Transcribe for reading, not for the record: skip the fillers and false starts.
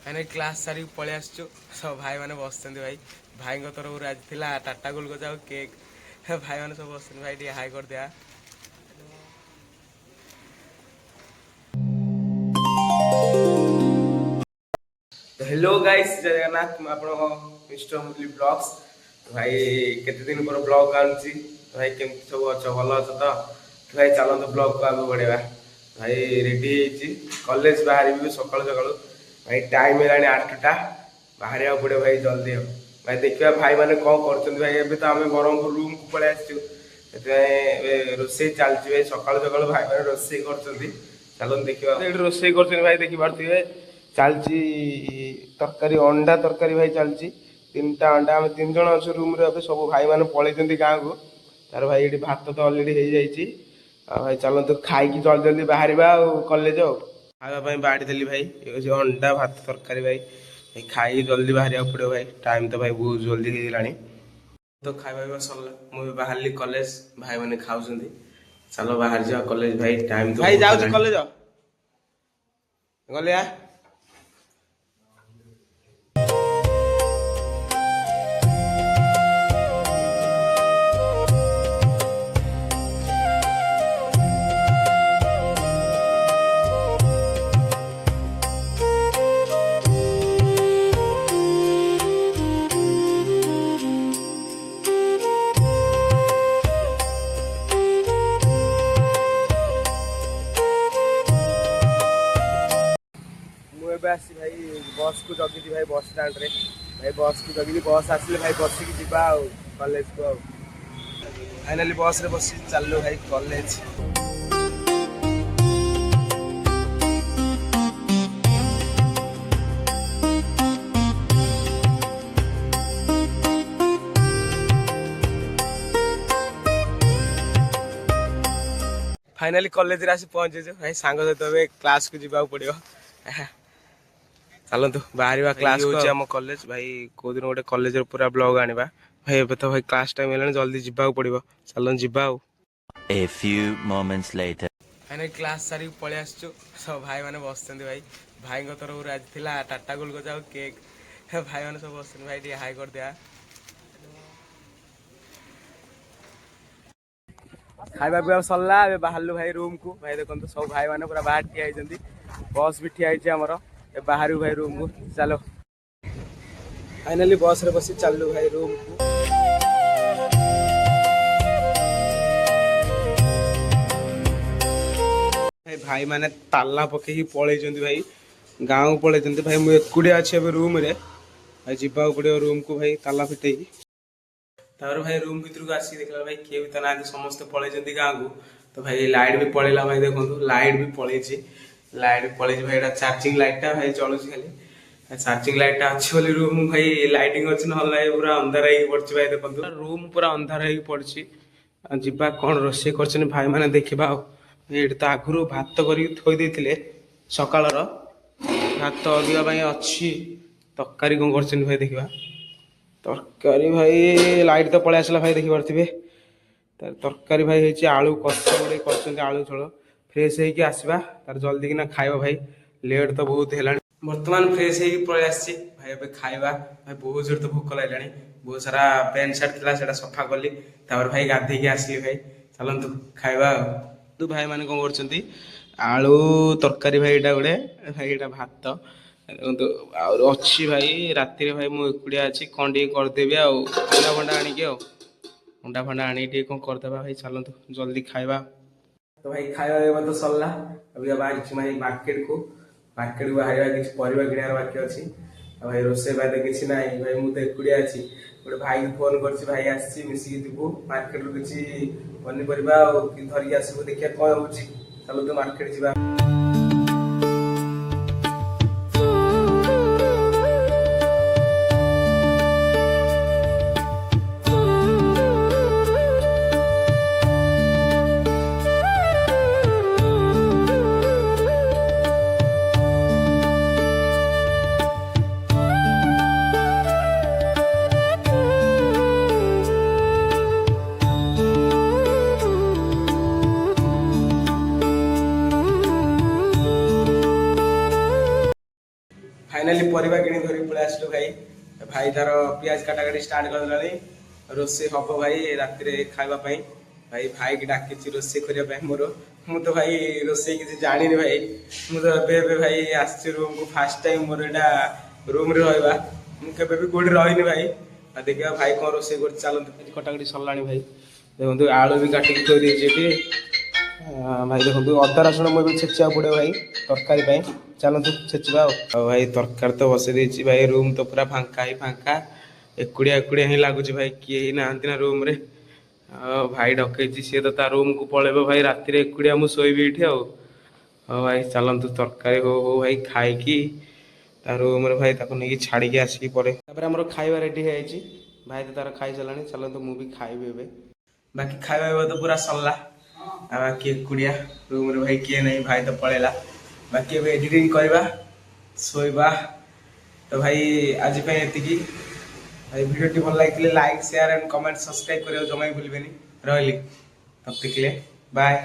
मैंने क्लास सारी पलि आसचु सब भाई मैंने बस भाई भाई तरफ आज थिला टाटा गोल जाओ केक भाई मैंने सब बस भाई टे हाई कर दिया। तो हेलो गाइस जय जगन्नाथ आप मिस्टर मुरली ब्लॉग्स। तो भाई केते दिन पर ब्लॉग आनुची तो भाई केमती सब अच्छ भल अछ तो भाई चलत ब्लॉग को आगे बढ़ेगा। भाई रेडी कॉलेज बाहर सकाल सकाल भाई टाइम है 8टा बाहर पड़े भाई जल्दी हम भाई देखा भाई मैंने कौन कर भाई एवं तो आम ब्रह्मपुर रूम को पलि आसचु रोसे चलती भाई सकाल सकाल भाई मैंने रोसे कर चलो देखा रोसे कर भाई देखिपे चलती तरकारी अंडा तरकारी भाई चलती 3टा अंडा आम 3 जन अच्छे रूम रे सब भाई मैंने पलि गाँव को तार भाई ये भात तो अलरेडी हो जाए भाई चलते खाई जल्दी जल्दी बाहर कॉलेज खावाई बाड़ी देली भाई ये अंडा भात तरकारी भाई खाई जल्दी बाहर पड़ो भाई टाइम तो भाई बहुत जल्दी हो तो खाଇବା सरला मुझे बाहर कॉलेज भाई मैंने खाऊं चलो बाहर जा कॉलेज भाई टाइम तो भाई जाऊ कॉलेज गले आसी भाई बस को जगी भाई बस स्टैंड रे भाई बस को जगी बस आसिले भाई बसिक जीवा कॉलेज को फाइनली बस रे बस चलो भाई कॉलेज। फाइनली कॉलेज रे आसी पहुंचे भाई सांग सहित क्लास को जीवा पड़ो चलतु बाहर क्लास आम कॉलेज भाई कौ दिन गोटे कॉलेज पूरा ब्लॉग आने भाई एबे तो भाई क्लास टाइम है जल्दी जीवा पड़ो चलो जीवा। A few moments later. Finally class सारी पलि आसचु सब भाई मैंने बस भाई भाई तरफ आज थिला टाटा गोल जाओ केक भाई मैंने सब बस भाई टे हाई कर दिया। खाଇବା ପିଇବା सरला बाहर भाई रूम को भाई देखो सब भाई मैंने पूरा बाहर ठिया बस भी ठिया आमर बाहर भाई रूम को चलो फाइनली बस रे बसी चलू भाई रूम को। भाई मैंने ताला पकई पलि भाई गाँव पलि भाई मुझे एकुटिया अच्छे रूम रे भाई जीवा पड़ो रूम को भाई ताला फिटे भाई रूम भर को आसिक देखला भाई किए भी तो ना समस्त पलि गाँव को तो भाई लाइट भी पलैला भाई देखो लाइट भी पलि भाई एटा चार्जिंग लाइटा भाई चलुच खाली चार्जिंग लाइटा अच्छी बोली रूम भाई लाइटिंग अच्छी ना पूरा अंधार पड़ी भाई देखो रूम पूरा अंधार पड़ी जीवा कौन रोसे कर भाई मैंने देखा ये तो आगु भात कर सकाल भात अदिया अच्छी तरकारी कौन कर भाई देखा तरकारी भाई लाइट तो पलि आसला भाई देखिपे तरकारी भाई होती आलू कषा गोटे कर आलू झोल फ्रेश होगी आसवा तार जल्दी कि खाइबा भाई लेट तो बहुत है बर्तमान फ्रेश होगी पलि आसी भाई एबे खाइबा भाई बहुत जोर तो भोक लगे बहुत सारा पैंट सार्ट था सफा कली भाई गाधे आसली भाई चलतु खाइबा तो भाई मैंने कौन कर आलू तरकारी भाई यहाँ गोटे भाई यहाँ भात देखो अच्छी भाई राति भाई मुझे एकुटिया अच्छी कौन टे करदेवी अंडा फंडा आणिकी अंडा फंडा आनी कौन करदे भाई चलतु जल्दी खाइबा। तो भाई खाଇବା तो सरला अभी बाहर भाई मार्केट को बाहर किसी परिवा किणार बाकी अच्छी भाई रोसे भाई किसी ना भाई मुझे एकुटिया अच्छी गोटे भाई फोन कर भाई आसिक जीवु मार्केट रू किसी पनीपरिया धरिकी आसबू देखिए कौन हो चलो तो मार्केट जा। फाइनाली परिवा किणी धरी पळै आसलु भाई भाई तार पियाज काटाकाटी स्टार्ट करलानी रोसे हम भाई राति रे खाइबा भाई भाई की डाकी रोसे करने मोर मु तो भाई रोसे किसी जानी भाई मु तो एबे भाई आसी रूम को फास्ट टाइम मोर एटा रूम रे रहबा मु केबे भी कोडी रहिनी भाई देखिए भाई कौन रोसे कर चलते कटाकटी सरलानी भाई देखो आलू भी काटिक थोड़ी देजे भाई देखो अदा रसुण मुझे छेचा पड़े भाई तरकारी चलतु छेचा भाई तरकार तो बसई देती भाई रूम तो पूरा फांका ही फांका एकुड़िया एकुड़िया ही लगुच भाई किए ही नहांती ना रूम रे भाई डकई सी तो ता रूम को पलैब भाई राति एकुड़िया मुझे शोबी ये भाई चलतु तरकारी हो भाई खाई ता रूम रे भाई ताको नहीं छाड़ी आसिक पड़े आमर खाଇବା रेडी है भाई तो तार खाई सारा चलतु मुझे खाइबी ए बाकी खाଇବା तो पूरा सरला बाकी एकुड़िया रूम रे भाई किए नहीं भाई तो पलैला बाकी अब एडिटिंग करवा शोबा तो भाई आज ये भाई वीडियो भल लगी like share and comment subscribe करियो जमा भूलबेनी रही तब तक बाय।